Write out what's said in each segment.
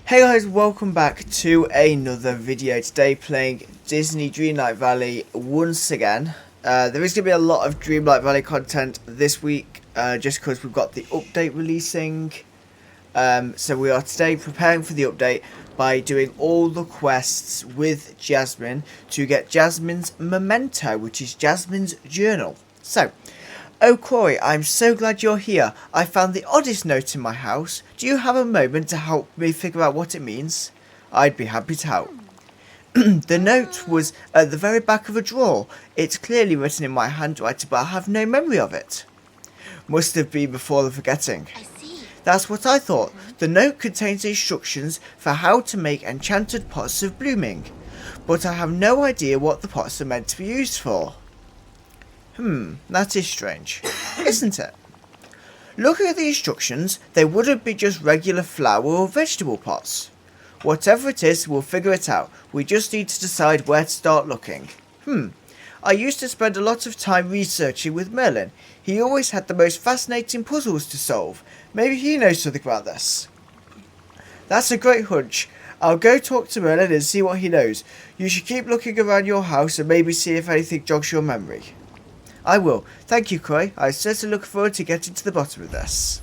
Hey guys, welcome back to another video. Today playing Disney Dreamlight Valley once again. There is going to be a lot of Dreamlight Valley content this week, just because we've got the update releasing. So we are today preparing for the update by doing all the quests with Jasmine to get Jasmine's memento, which is Jasmine's journal. So, oh Corey, I'm so glad you're here. I found the oddest note in my house. Do you have a moment to help me figure out what it means? I'd be happy to help. The note was at the very back of a drawer. It's clearly written in my handwriting, but I have no memory of it. Must have been before the forgetting. I see. That's what I thought. The note contains instructions for how to make enchanted pots of blooming, but I have no idea what the pots are meant to be used for. That is strange, isn't it? Looking at the instructions, they wouldn't be just regular flower or vegetable pots. Whatever it is, we'll figure it out. We just need to decide where to start looking. I used to spend a lot of time researching with Merlin. He always had the most fascinating puzzles to solve. Maybe he knows something about this. That's a great hunch. I'll go talk to Merlin and see what he knows. You should keep looking around your house and maybe see if anything jogs your memory. I will. Thank you, Croy. I certainly look forward to getting to the bottom of this.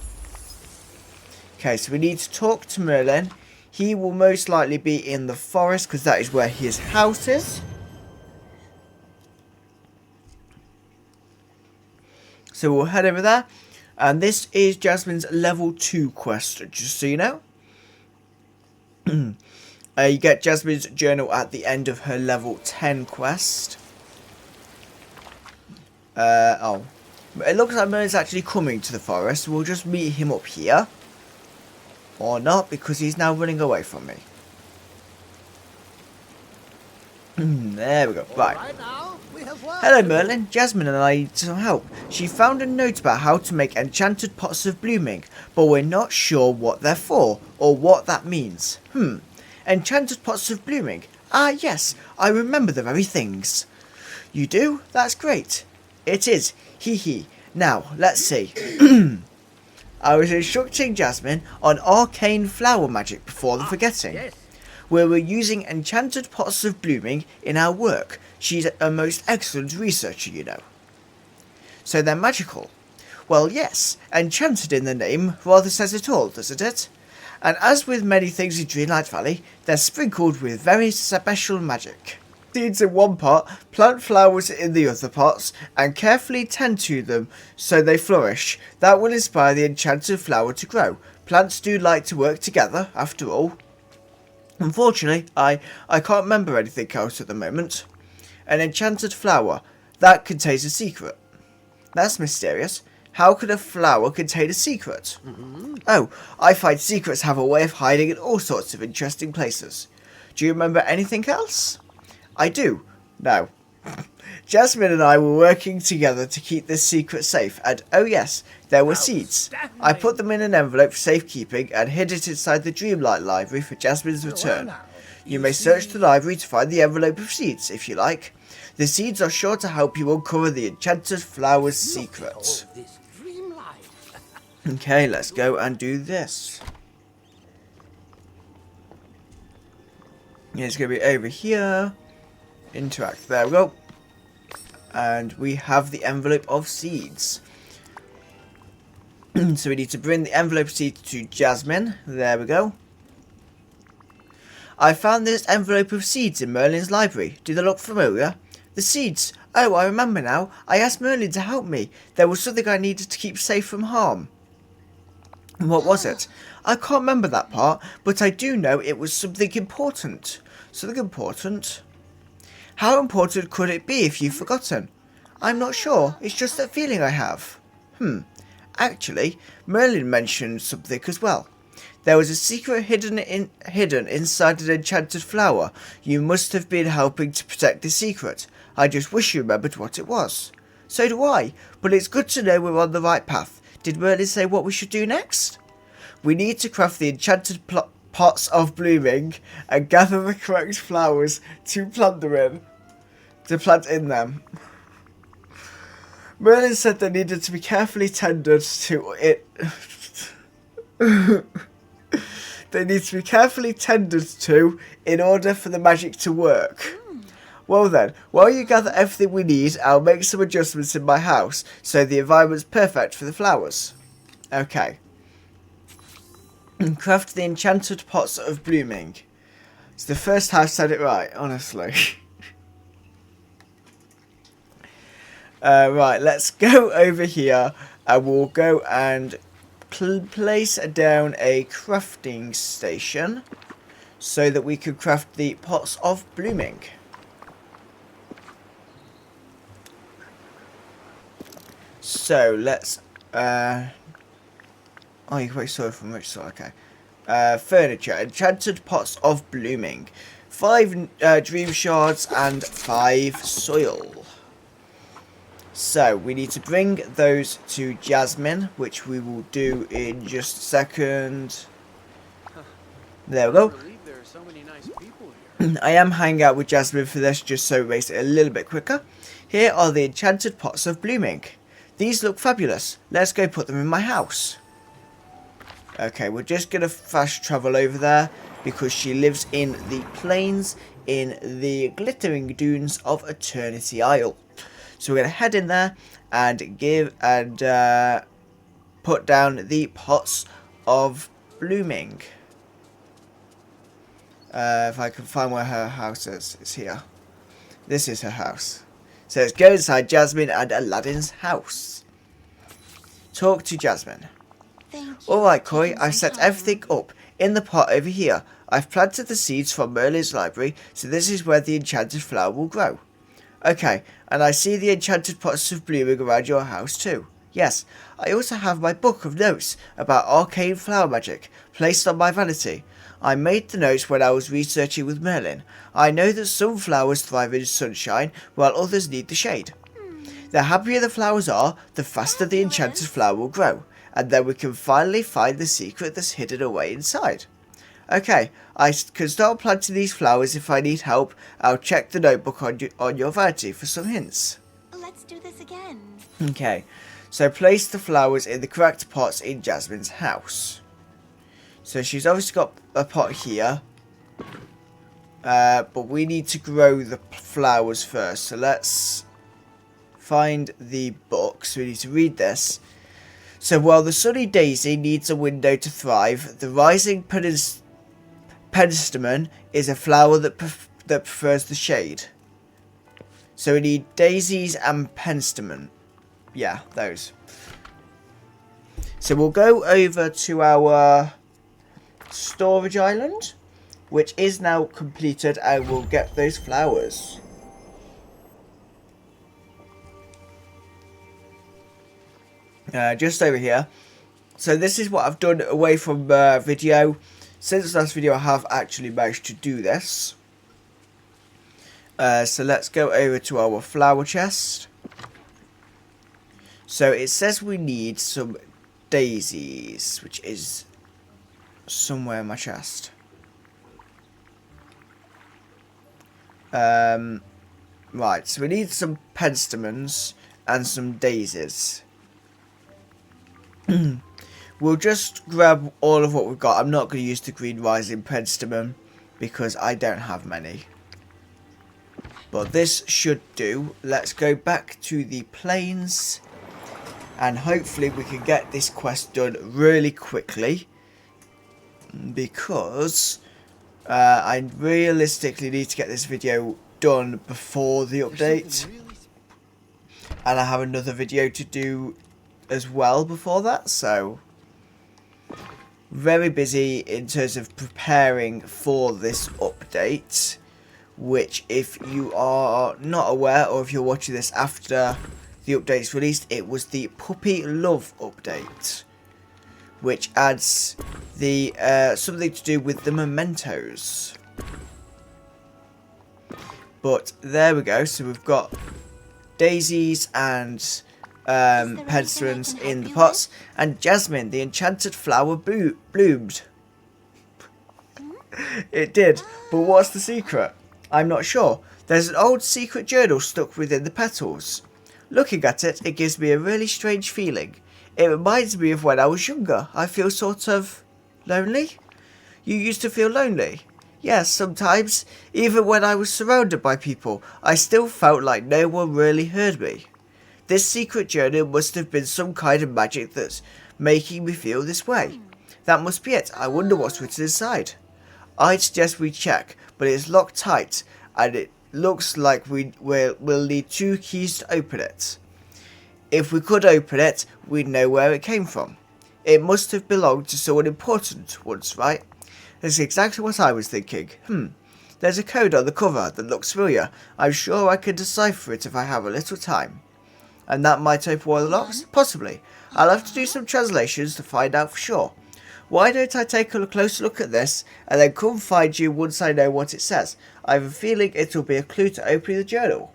Okay, so we need to talk to Merlin. He will most likely be in the forest because that is where his house is. So we'll head over there. And this is Jasmine's level 2 quest, just so you know. You get Jasmine's journal at the end of her level 10 quest. It looks like Merlin's actually coming to the forest. We'll just meet him up here. Or not, because he's now running away from me. There we go. Right. Hello Merlin. Jasmine and I need some help. She found a note about how to make enchanted pots of blooming, but we're not sure what they're for, or what that means. Enchanted pots of blooming. Ah yes, I remember the very things. You do? That's great. It is. Hee hee. Now, let's see. I was instructing Jasmine on arcane flower magic before the forgetting. Yes. Where we're using enchanted pots of blooming in our work. She's a most excellent researcher, you know. So they're magical. Well, yes. Enchanted in the name rather says it all, doesn't it? And as with many things in Dreamlight Valley, they're sprinkled with very special magic. Seeds in one pot, plant flowers in the other pots, and carefully tend to them so they flourish. That will inspire the enchanted flower to grow. Plants do like to work together, after all. Unfortunately, I can't remember anything else at the moment. An enchanted flower. That contains a secret. That's mysterious. How could a flower contain a secret? Oh, I find secrets have a way of hiding in all sorts of interesting places. Do you remember anything else? I do. Now, Jasmine and I were working together to keep this secret safe, and oh yes, there were seeds. I put them in an envelope for safekeeping and hid it inside the Dreamlight Library for Jasmine's return. You may search the library to find the envelope of seeds, if you like. The seeds are sure to help you uncover the enchanted flower's secret. Okay, let's go and do this. It's going to be over here. Interact. There we go. And we have the envelope of seeds. So we need to bring the envelope of seeds to Jasmine. There we go. I found this envelope of seeds in Merlin's library. Do they look familiar? The seeds. Oh, I remember now. I asked Merlin to help me. There was something I needed to keep safe from harm. What was it? I can't remember that part, but I do know it was something important. Something important? How important could it be if you've forgotten? I'm not sure. It's just that feeling I have. Actually, Merlin mentioned something as well. There was a secret hidden inside an enchanted flower. You must have been helping to protect the secret. I just wish you remembered what it was. So do I, but it's good to know we're on the right path. Did Merlin say what we should do next? We need to craft the enchanted pots of blooming and gather the correct flowers to plant them in. To plant in them. Merlin said they needed to be carefully tended to it. They need to be carefully tended to in order for the magic to work. Well then, while you gather everything we need, I'll make some adjustments in my house so the environment's perfect for the flowers. Okay. Craft the enchanted pots of blooming. It's the first time I've said it right, honestly. Right, let's go over here and we'll go and place down a crafting station so that we can craft the pots of blooming. So let's oh, you can make soil from rich soil, okay. Furniture, enchanted pots of blooming, 5 dream shards and 5 soil. So we need to bring those to Jasmine, which we will do in just a second. There we go. I am hanging out with Jasmine for this just so it makes it a little bit quicker. Here are the enchanted pots of blooming. These look fabulous. Let's go put them in my house. Okay, we're just going to fast travel over there because she lives in the plains in the glittering dunes of Eternity Isle. So we're going to head in there and put down the pots of blooming. If I can find where her house is, it's here. This is her house. So let's go inside Jasmine and Aladdin's house. Talk to Jasmine. Alright, Koi, I've set everything up in the pot over here. I've planted the seeds from Merlin's library, so this is where the enchanted flower will grow. Okay, and I see the enchanted pots of blooming around your house too. Yes, I also have my book of notes about arcane flower magic placed on my vanity. I made the notes when I was researching with Merlin. I know that some flowers thrive in sunshine, while others need the shade. The happier the flowers are, the faster the enchanted flower will grow, and then we can finally find the secret that's hidden away inside. Okay, I can start planting these flowers if I need help. I'll check the notebook on your vanity for some hints. Let's do this again. Okay, so place the flowers in the correct pots in Jasmine's house. So she's obviously got a pot here. But we need to grow the flowers first. So let's find the book. So we need to read this. So while the sunny daisy needs a window to thrive, the rising penstemon is a flower that prefers the shade. So we need daisies and penstemon. Yeah, those. So we'll go over to our storage island, which is now completed, and we'll get those flowers. Just over here. So this is what I've done away from video. Since last video I have actually managed to do this. So let's go over to our flower chest. So it says we need some daisies, which is somewhere in my chest. Right, so we need some penstemons and some daisies. We'll just grab all of what we've got. I'm not going to use the green rising penstemon because I don't have many. But this should do. Let's go back to the plains and hopefully we can get this quest done really quickly, because I realistically need to get this video done before the update, and I have another video to do as well before that, so very busy in terms of preparing for this update, which, if you are not aware, or if you're watching this after the update's released, it was the Puppy Love update, which adds the something to do with the mementos. But there we go. So we've got daisies and penstemons in the pots, and Jasmine, the enchanted flower, bloomed. It did, but what's the secret? I'm not sure. There's an old secret journal stuck within the petals. Looking at it, it gives me a really strange feeling. It reminds me of when I was younger. I feel sort of lonely. You used to feel lonely? Yes, sometimes. Even when I was surrounded by people, I still felt like no one really heard me. This secret journal must have been some kind of magic that's making me feel this way. That must be it. I wonder what's written inside. I'd suggest we check, but it's locked tight, and it looks like we'll need 2 keys to open it. If we could open it, we'd know where it came from. It must have belonged to someone important once, right? That's exactly what I was thinking. There's a code on the cover that looks familiar. I'm sure I can decipher it if I have a little time. And that might open one of the locks? Possibly. I'll have to do some translations to find out for sure. Why don't I take a closer look at this, and then come find you once I know what it says? I have a feeling it'll be a clue to opening the journal.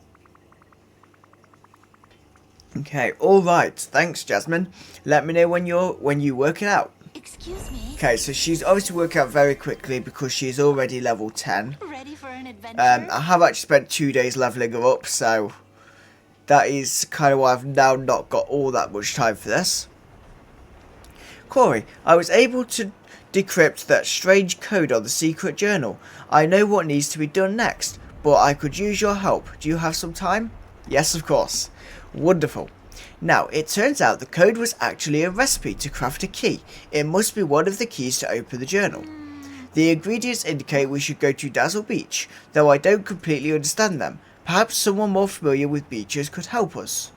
Okay, alright. Thanks, Jasmine. Let me know when you work it out. Excuse me. Okay, so she's obviously working out very quickly because she's already level 10. Ready for an adventure? I have actually spent 2 days leveling her up, so that is kind of why I've now not got all that much time for this. Corey, I was able to decrypt that strange code on the secret journal. I know what needs to be done next, but I could use your help. Do you have some time? Yes, of course. Wonderful. Now, it turns out the code was actually a recipe to craft a key. It must be one of the keys to open the journal. The ingredients indicate we should go to Dazzle Beach, though I don't completely understand them. Perhaps someone more familiar with beaches could help us.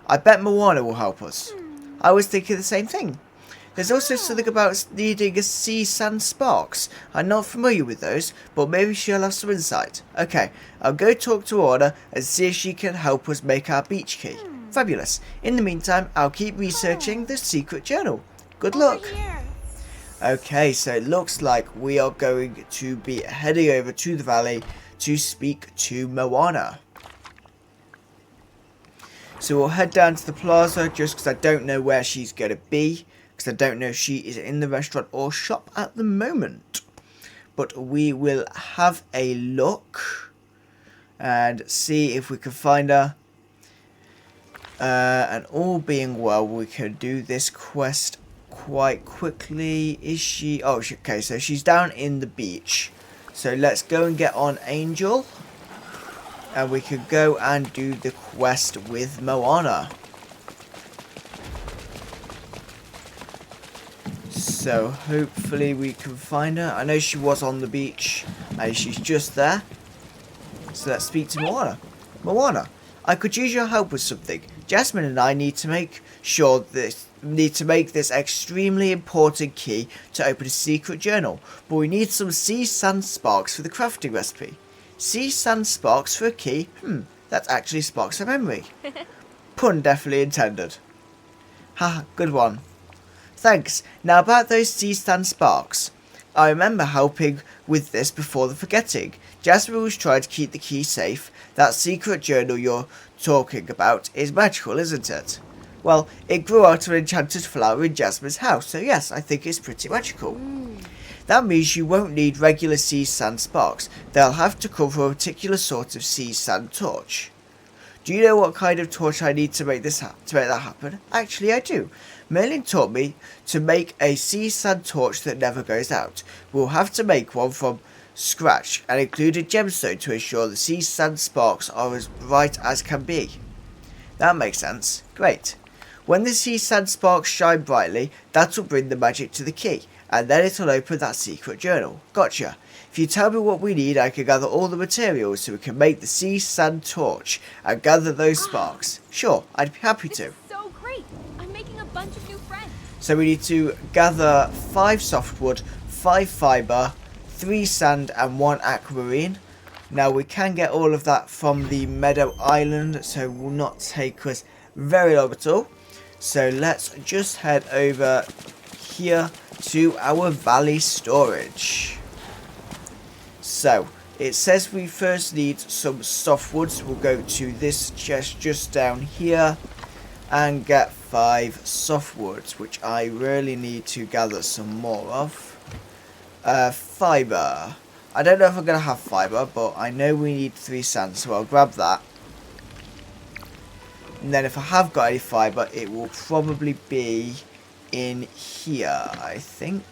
I bet Moana will help us. I was thinking the same thing. There's also something about needing a sea sand sparks. I'm not familiar with those, but maybe she'll have some insight. Okay, I'll go talk to Orna and see if she can help us make our beach key. Fabulous. In the meantime, I'll keep researching the secret journal. Good luck. Okay, so it looks like we are going to be heading over to the valley to speak to Moana. So we'll head down to the plaza just because I don't know where she's going to be. Because I don't know if she is in the restaurant or shop at the moment. But we will have a look and see if we can find her. And all being well, we can do this quest quite quickly. Is she? Oh, okay, so she's down in the beach. So let's go and get on Angel. And we can go and do the quest with Moana. So hopefully we can find her. I know she was on the beach and she's just there. So let's speak to Moana. Moana, I could use your help with something. Jasmine and I need to make this extremely important key to open a secret journal, but we need some sea sand sparks for the crafting recipe. Sea sand sparks for a key? That actually sparks a memory. Pun definitely intended. Haha, good one. Thanks. Now about those sea sand sparks. I remember helping with this before the forgetting. Jasmine was trying to keep the key safe. That secret journal you're talking about is magical, isn't it? Well, it grew out of an enchanted flower in Jasmine's house, so yes, I think it's pretty magical. That means you won't need regular sea sand sparks. They'll have to come from a particular sort of sea sand torch. Do you know what kind of torch I need to make that happen? Actually, I do. Merlin taught me to make a sea sand torch that never goes out. We'll have to make one from scratch and include a gemstone to ensure the sea sand sparks are as bright as can be. That makes sense. Great. When the sea sand sparks shine brightly, that'll bring the magic to the key, and then it'll open that secret journal. Gotcha. If you tell me what we need, I can gather all the materials so we can make the sea sand torch and gather those sparks. Sure, I'd be happy to. So great! I'm making a bunch of new friends. So we need to gather 5 softwood, 5 fibre, 3 sand and 1 aquamarine. Now we can get all of that from the Meadow Island, so it will not take us very long at all. So let's just head over here to our valley storage. So it says we first need some softwoods. We'll go to this chest just down here and get 5 softwoods, which I really need to gather some more of. Fibre. I don't know if I'm going to have fibre, but I know we need 3 sand, so I'll grab that. And then if I have got any fibre, it will probably be in here, I think.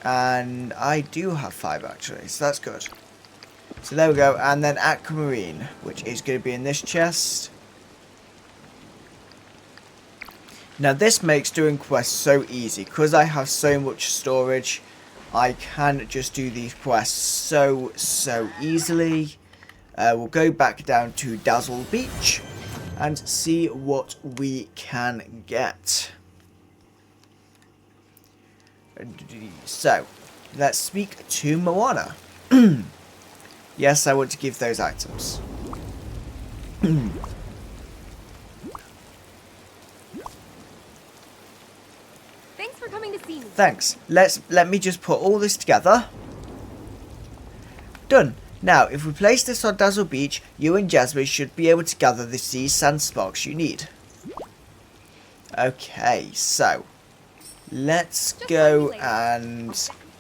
And I do have 5 actually, so that's good. So there we go, and then aquamarine, which is going to be in this chest. Now this makes doing quests so easy, because I have so much storage, I can just do these quests so easily. We'll go back down to Dazzle Beach and see what we can get. So, let's speak to Moana. Yes, I want to give those items. Thanks for coming to see me. Thanks. Let me just put all this together. Done. Now, if we place this on Dazzle Beach, you and Jasmine should be able to gather the sea sand sparks you need. Okay, so let's go and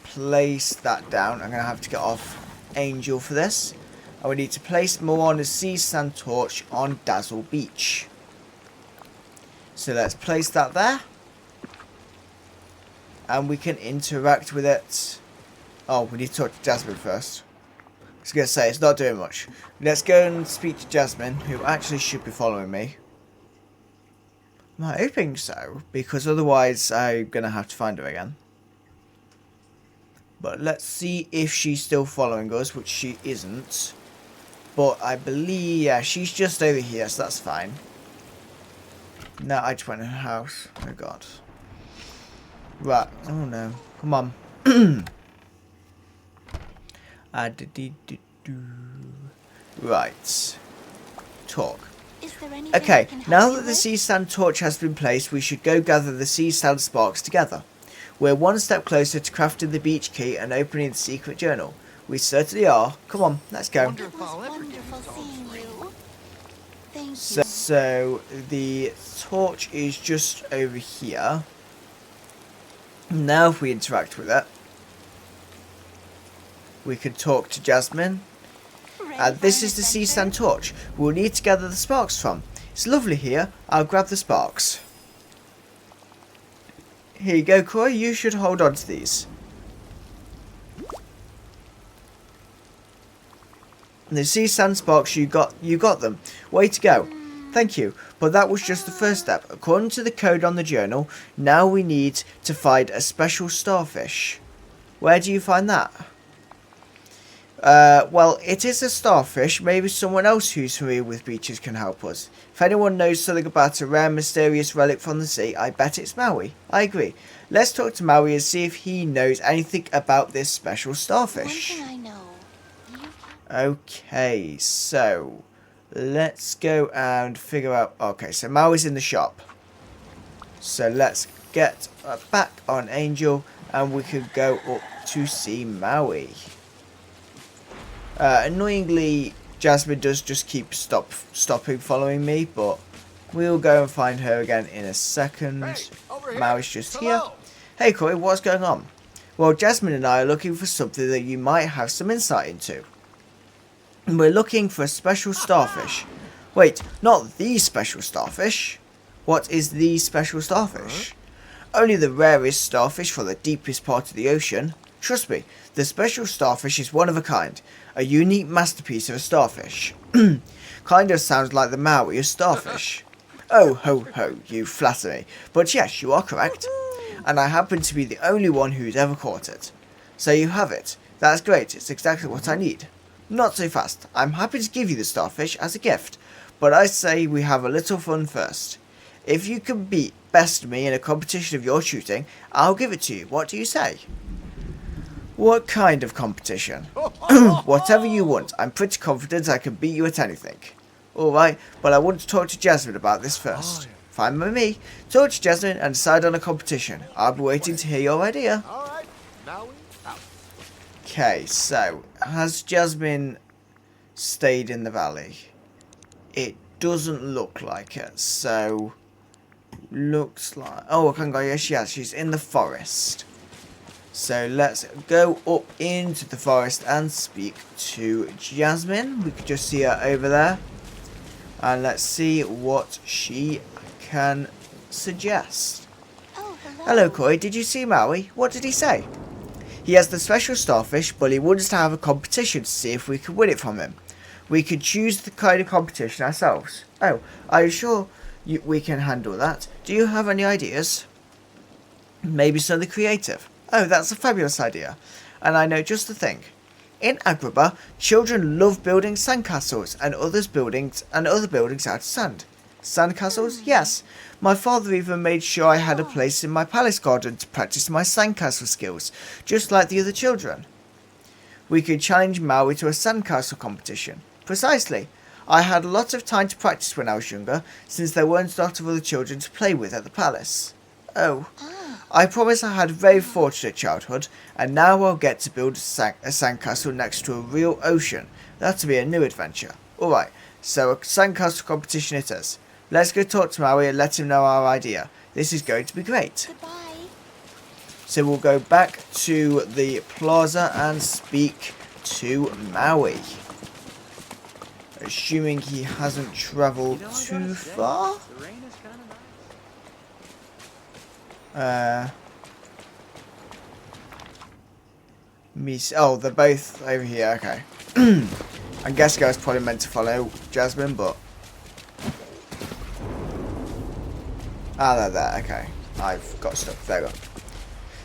place that down. I'm going to have to get off Angel for this. And we need to place Moana's sea sand torch on Dazzle Beach. So let's place that there. And we can interact with it. Oh, we need to talk to Jasmine first. I was going to say, it's not doing much. Let's go and speak to Jasmine, who actually should be following me. I'm hoping so, because otherwise I'm going to have to find her again. But let's see if she's still following us, which she isn't. But I believe, yeah, she's just over here, so that's fine. No, I just went in her house. Oh god. Right, oh no. Come on. Right. Talk. Is there anything Okay, I can help now you that the with? sea sand torch has been placed, we should go gather the sea sand sparks together. We're one step closer to crafting the beach key and opening the secret journal. We certainly are. Come on, let's go. It was wonderful seeing you. Thank you. So the torch is just over here. Now if we interact with it, we can talk to Jasmine. Ready for This an is the sea adventure? sand torch we'll need to gather the sparks from. It's lovely here. I'll grab the sparks. Here you go, Koi. You should hold on to these. The sea sand sparks, you got them. Way to go. Thank you. But that was just the first step. According to the code on the journal, now we need to find a special starfish. Where do you find that? Well, it is a starfish. Maybe someone else who's familiar with beaches can help us. If anyone knows something about a rare, mysterious relic from the sea, I bet it's Maui. I agree. Let's talk to Maui and see if he knows anything about this special starfish. One thing I know. Okay, so let's go and figure out. Okay, so Maui's in the shop. So let's get back on Angel and we could go up to see Maui. Annoyingly, Jasmine does just keep stopping following me, but we'll go and find her again in a second. Hey, over here. Maui's just Hello. here. Hey Corey, what's going on? Well, Jasmine and I are looking for something that you might have some insight into. We're looking for a special starfish. Wait, not the special starfish. What is the special starfish? Only the rarest starfish from the deepest part of the ocean. Trust me, the special starfish is one of a kind. A unique masterpiece of a starfish. Kind of sounds like the Maui of starfish. Oh, ho, ho, you flatter me. But yes, you are correct. And I happen to be the only one who's ever caught it. So you have it. That's great, it's exactly what I need. Not so fast. I'm happy to give you the starfish as a gift. But I say we have a little fun first. If you can best me in a competition of your shooting, I'll give it to you. What do you say? What kind of competition? Whatever you want. I'm pretty confident I can beat you at anything. Alright, but I want to talk to Jasmine about this first. Fine by me. Talk to Jasmine and decide on a competition. I'll be waiting to hear your idea. All right, now we out. Okay, so has Jasmine stayed in the valley? It doesn't look like it, so looks like... Oh, I can go. Yes, she has. She's in the forest. So let's go up into the forest and speak to Jasmine. We could just see her over there. And let's see what she can suggest. Oh, hello. Hello, Koi. Did you see Maui? What did he say? He has the special starfish, but he wants to have a competition to see if we can win it from him. We could choose the kind of competition ourselves. Oh, are you sure we can handle that? Do you have any ideas? Maybe something creative. Oh, that's a fabulous idea. And I know just the thing. In Agrabah, children love building sandcastles and other buildings out of sand. Sandcastles? Yes. My father even made sure I had a place in my palace garden to practice my sandcastle skills, just like the other children. We could challenge Maui to a sandcastle competition. Precisely. I had a lot of time to practice when I was younger, since there weren't a lot of other children to play with at the palace. Oh. I promise I had a very fortunate childhood, and now I'll get to build a sandcastle next to a real ocean. That'll be a new adventure. Alright, so a sandcastle competition it is. Let's go talk to Maui and let him know our idea. This is going to be great. Goodbye. So we'll go back to the plaza and speak to Maui. Assuming he hasn't travelled too far. The rain is kind of nice. Oh, they're both over here. Okay. I guess I was probably meant to follow Jasmine, but they're there. Okay, I've got stuff. There we go.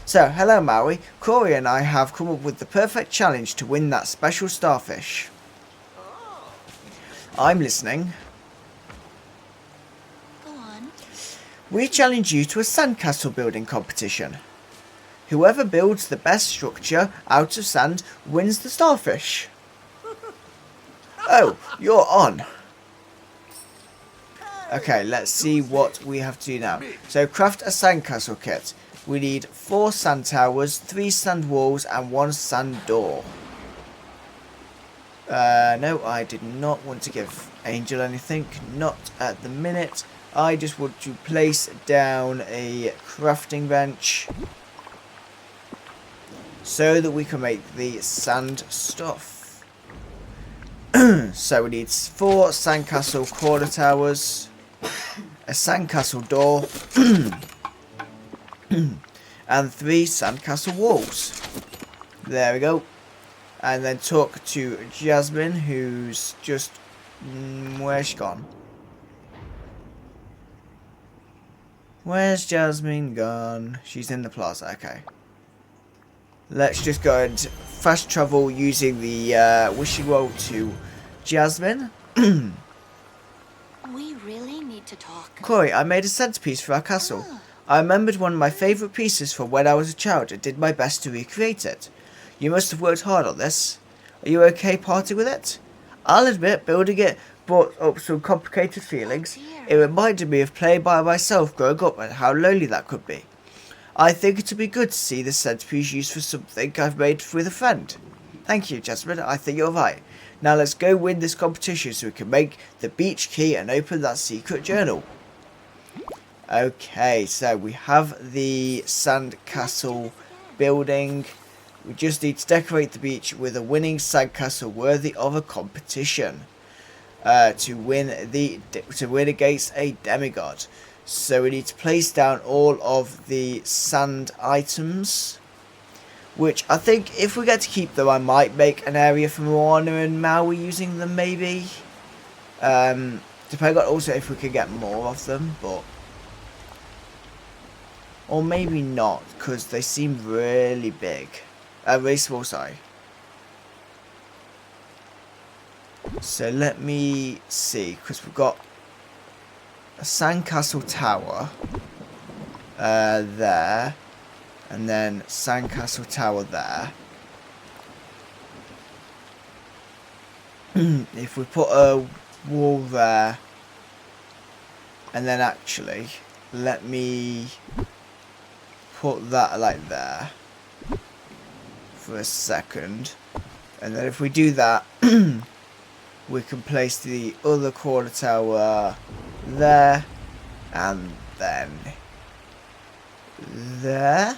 So, hello Maui. Corey and I have come up with the perfect challenge to win that special starfish. I'm listening. Go on. We challenge you to a sandcastle building competition. Whoever builds the best structure out of sand wins the starfish. Oh, you're on. Okay, let's see what we have to do now. So, craft a sandcastle kit. We need 4 sand towers, 3 sand walls, and 1 sand door. No, I did not want to give Angel anything. Not at the minute. I just want to place down a crafting bench so that we can make the sand stuff. So we need 4 sandcastle corner towers, a sandcastle door, and 3 sandcastle walls. There we go. And then talk to Jasmine, who's just... where's she gone? Where's Jasmine gone? She's in the plaza, okay. Let's just go and fast travel using the wishing well to Jasmine. We really need to talk. Corey, I made a centerpiece for our castle. I remembered one of my favourite pieces from when I was a child and did my best to recreate it. You must have worked hard on this. Are you okay parting with it? I'll admit, building it brought up some complicated feelings. It reminded me of playing by myself growing up and how lonely that could be. I think it would be good to see this centerpiece used for something I've made with a friend. Thank you, Jasmine. I think you're right. Now let's go win this competition so we can make the beach key and open that secret journal. Okay, so we have the sandcastle building. We just need to decorate the beach with a winning sandcastle worthy of a competition to win against a demigod. So we need to place down all of the sand items, which I think if we get to keep them, I might make an area for Moana and Maui using them, maybe. Depending on also if we can get more of them, but or maybe not, because they seem really big. Really small, sorry. So let me see, because we've got a sandcastle tower there, and then sandcastle tower there. If we put a wall there, and then actually, let me put that like there for a second, and then if we do that, we can place the other corner tower there, and then there.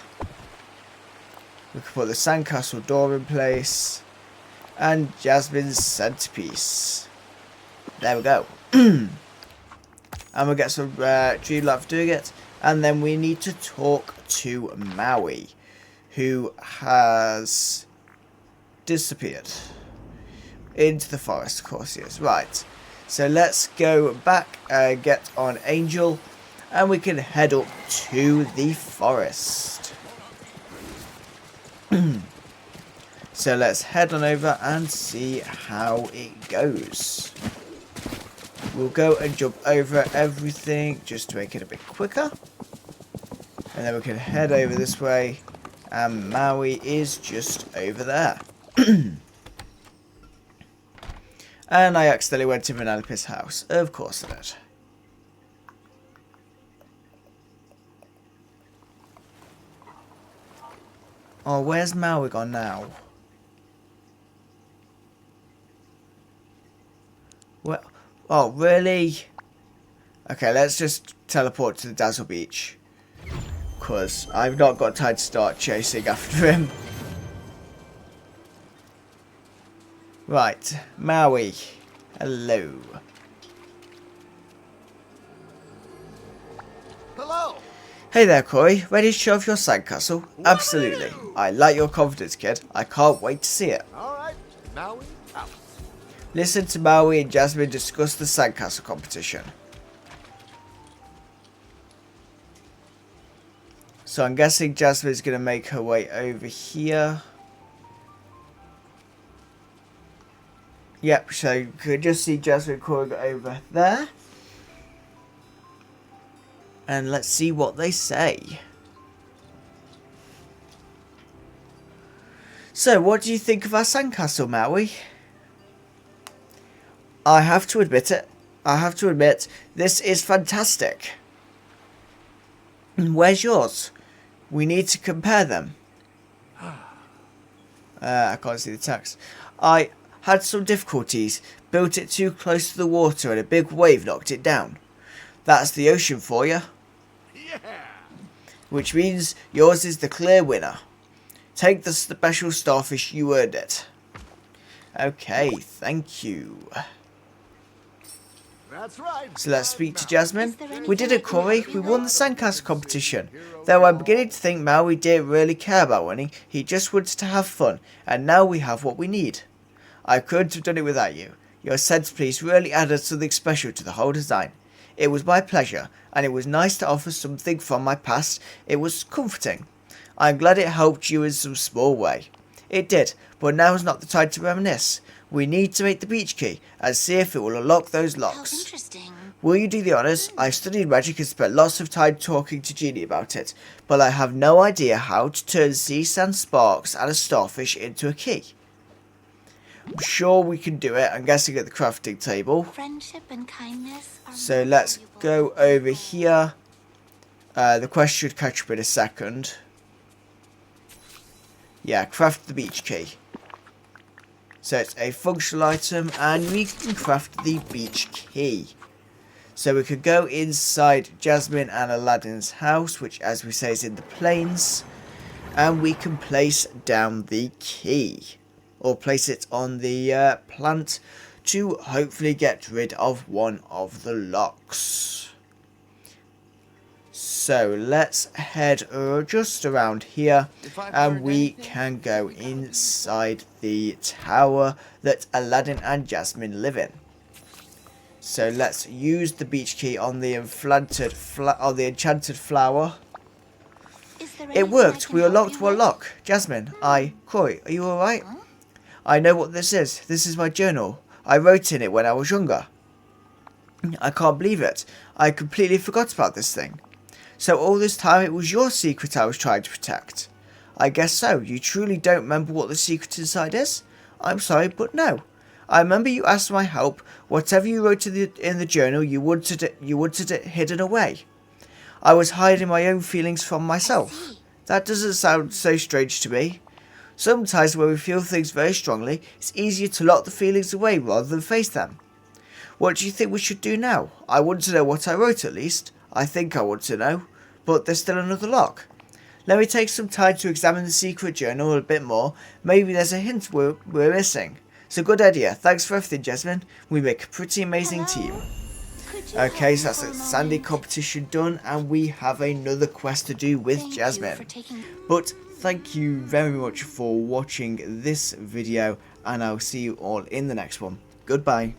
We can put the sandcastle door in place, and Jasmine's centerpiece. There we go. And we'll get some dream life for doing it, and then we need to talk to Maui, who has disappeared into the forest. Of course he is. Right. So let's go back and get on Angel, and we can head up to the forest. So let's head on over and see how it goes. We'll go and jump over everything just to make it a bit quicker. And then we can head over this way. And Maui is just over there. And I accidentally went to Vanellope's house. Of course I did. Oh, where's Maui gone now? Well, oh, really? Okay, let's just teleport to the Dazzle Beach. Because I've not got time to start chasing after him. Right, Maui. Hello. Hello. Hey there, Corey. Ready to show off your sandcastle? Absolutely. I like your confidence, kid. I can't wait to see it. All right. Maui out. Listen to Maui and Jasmine discuss the sandcastle competition. So I'm guessing Jasmine's going to make her way over here. Yep, so you could just see Jasmine going over there. And let's see what they say. So, what do you think of our sandcastle, Maui? I have to admit it. I have to admit, this is fantastic. Where's yours? We need to compare them. I can't see the text. I had some difficulties. Built it too close to the water and a big wave knocked it down. That's the ocean for you. Yeah. Which means yours is the clear winner. Take the special starfish, you earned it. Okay, thank you. That's right. So let's speak to Jasmine. We did it, Corey. We won the sandcastle competition. Though I'm beginning to think Maui didn't really care about winning. He just wanted to have fun. And now we have what we need. I couldn't have done it without you. Your centerpiece really added something special to the whole design. It was my pleasure, and it was nice to offer something from my past. It was comforting. I'm glad it helped you in some small way. It did, but now is not the time to reminisce. We need to make the beach key and see if it will unlock those How locks. interesting. Will you do the honours? I studied magic and spent lots of time talking to Jeannie about it, but I have no idea how to turn sea sand sparks and a starfish into a key. I'm sure we can do it. I'm guessing at the crafting table. Friendship and kindness are So more let's valuable go than over gold. here. The quest should catch up in a second. Yeah, craft the beach key. So it's a functional item and we can craft the beach key. So we could go inside Jasmine and Aladdin's house, which as we say is in the plains. And we can place down the key. Or place it on the plant to hopefully get rid of one of the locks. So let's head just around here and we can go inside the tower that Aladdin and Jasmine live in. So let's use the beach key on the enchanted flower. Is there It anything worked. I can We help unlocked you one with? lock. Jasmine, Corey, are you alright? Huh? I know what this is. This is my journal. I wrote in it when I was younger. I can't believe it. I completely forgot about this thing. So all this time it was your secret I was trying to protect. I guess so. You truly don't remember what the secret inside is? I'm sorry, but no. I remember you asked my help. Whatever you wrote in the journal, you wanted it hidden away. I was hiding my own feelings from myself. see. That doesn't sound so strange to me. Sometimes when we feel things very strongly, it's easier to lock the feelings away rather than face them. What do you think we should do now? I want to know what I wrote at least. I think I want to know. But there's still another lock. Let me take some time to examine the secret journal a bit more. Maybe there's a hint we're missing. It's a good idea. Thanks for everything, Jasmine. We make a pretty amazing team. Could you Okay, help so me that's for a a sandy moment? competition done, and we have another quest to do with Thank you Jasmine. for taking- But thank you very much for watching this video, and I'll see you all in the next one. Goodbye.